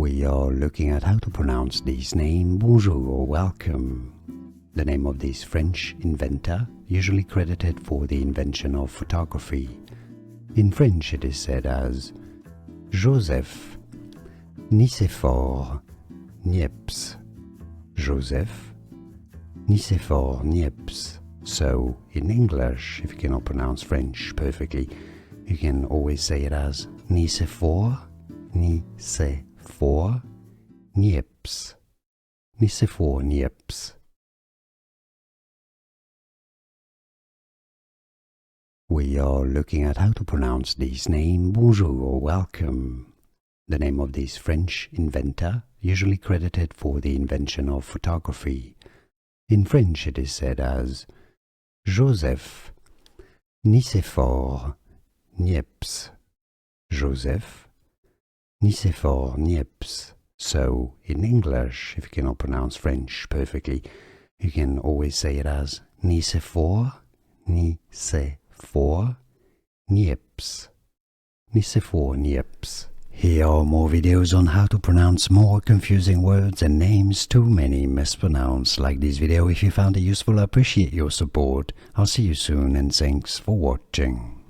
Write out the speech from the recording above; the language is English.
We are looking at how to pronounce this name. Bonjour or welcome. The name of this French inventor, usually credited for the invention of photography. In French it is said as Joseph Nicéphore Niépce. Joseph Nicéphore Niépce. So, in English, if you cannot pronounce French perfectly, you can always say it as Nicéphore Niépce. Nicéphore Niépce. We are looking at how to pronounce this name. Bonjour or welcome. The name of this French inventor, usually credited for the invention of photography. In French it is said as Joseph Nicéphore Niépce. Joseph Nicéphore Niépce. So, in English, if you cannot pronounce French perfectly, you can always say it as Nicéphore Niépce. Nicéphore Niépce. Here are more videos on how to pronounce more confusing words and names too many mispronounced. Like this video if you found it useful. I appreciate your support. I'll see you soon and thanks for watching.